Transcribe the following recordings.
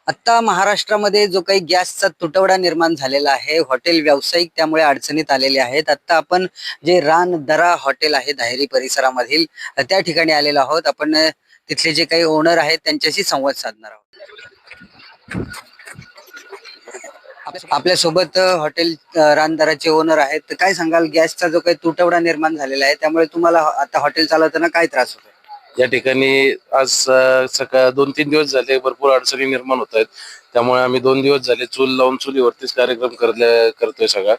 आता महाराष्ट्रामध्ये जो काही गॅसचा तुटवडा निर्माण झालेला आहे, हॉटेल व्यावसायिक त्यामुळे अडचणीत आलेले आहेत. आता आपण जे रानदरा हॉटेल आहे धायरी परिसरामधील त्या ठिकाणी आलेलो आहोत. आपण तिथले जे काही ओनर आहेत त्यांच्याशी संवाद साधणार आहोत. आपल्या सोबत हॉटेल रानदराचे ओनर आहेत. तर काय सांगाल, गॅसचा जो काही तुटवडा निर्माण झालेला आहे त्यामुळे तुम्हाला आता हॉटेल चालवताना काय त्रास होतो? या ठिकाणी आज सकाळ 2-3 दिवस झाले भरपूर अडचणी निर्माण होत आहेत. त्यामुळे आम्ही 2 दिवस झाले चूल लावून चुलीवरतीच कार्यक्रम करतोय सगळा.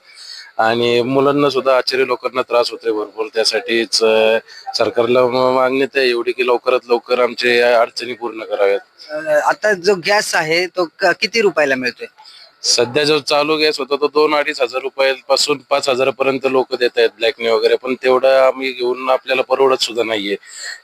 आणि मुलांना सुद्धा आचारी लोकांना त्रास होतोय भरपूर. त्यासाठीच सरकारला मागणी आहे एवढी की लवकरात लवकर आमचे अडचणी पूर्ण कराव्यात. आता जो गॅस आहे तो किती रुपयाला मिळतोय? सध्या जो चालू गॅस होता तो 2-2.5 हजार रुपयापासून 5,000 पर्यंत लोक देत आहेत ब्लॅकने वगैरे, पण तेवढं आम्ही घेऊन आपल्याला परवडत सुद्धा नाहीये.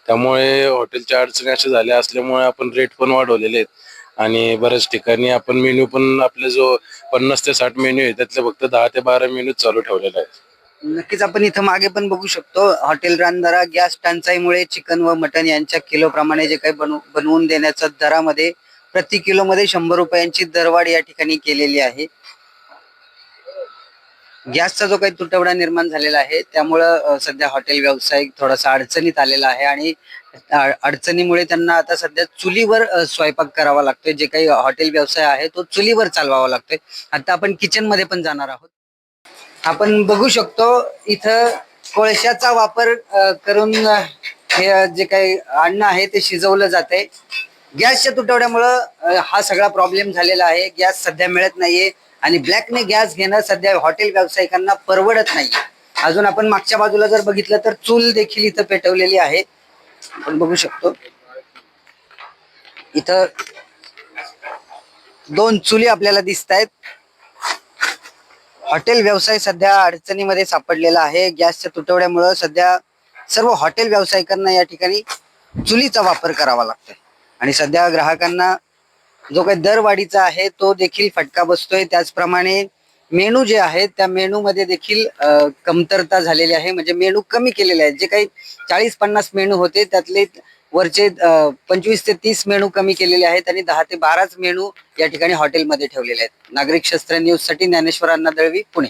त्यामुळे हॉटेलच्या अडचणी अशा झाल्या असल्यामुळे आपण रेट पण वाढवलेले आहेत आणि बऱ्याच ठिकाणी आपण मेन्यू पण आपले जो 50 ते 60 मेन्यू आहे त्यातले फक्त 10 ते 12 मेन्यू चालू ठेवलेले आहेत. नक्कीच आपण इथं मागे पण बघू शकतो, हॉटेल रानदरा गॅस टंचाईमुळे चिकन व मटन यांच्या किलो प्रमाणे जे काही बनवून देण्याच्या दरामध्ये प्रति किलो मध्ये 100 रुपयांची दरवाढ या ठिकाणी केलेली आहे. गॅसचा जो काही तुटवडा निर्माण झालेला आहे त्यामुळं सध्या हॉटेल व्यावसायिक थोडासा अडचणीत आलेला आहे आणि अडचणीमुळे त्यांना आता सध्या चुलीवर स्वयंपाक करावा लागतोय. जे काही हॉटेल व्यवसाय आहे तो चुलीवर चालवावा लागतोय. आता आपण किचन मध्ये पण जाणार आहोत. आपण बघू शकतो इथं कोळशाचा वापर करून हे जे काही अन्न आहे ते शिजवलं जातंय. गॅसच्या तुटवड्यामुळं हा सगळा प्रॉब्लेम झालेला आहे. गॅस सध्या मिळत नाहीये आणि ब्लॅकने गॅस घेणं सध्या हॉटेल व्यावसायिकांना परवडत नाही. अजून आपण मागच्या बाजूला जर बघितलं तर चूल देखील इथं पेटवलेली आहे. आपण बघू शकतो इथं 2 चुली आपल्याला दिसत आहेत. हॉटेल व्यवसाय सध्या अडचणीमध्ये सापडलेला आहे. गॅसच्या तुटवड्यामुळे सध्या सर्व हॉटेल व्यावसायिकांना या ठिकाणी चुलीचा वापर करावा लागतोय आणि सध्या ग्राहकांना जो काही दरवाढीचा आहे तो देखील फटका बसतोय. त्याचप्रमाणे मेनू जे आहेत त्या मेनू मध्ये देखील कमतरता झालेली आहे. म्हणजे मेनू कमी केलेले आहेत. जे काही 40-50 मेनू होते त्यातले वरचे 25 ते 30 मेनू कमी केलेले आहेत आणि 10 ते 12च मेनू या ठिकाणी हॉटेलमध्ये ठेवलेले आहेत. नागरिक शस्त्र न्यूज साठी ज्ञानेश्वर अण्णा दळवी, पुणे.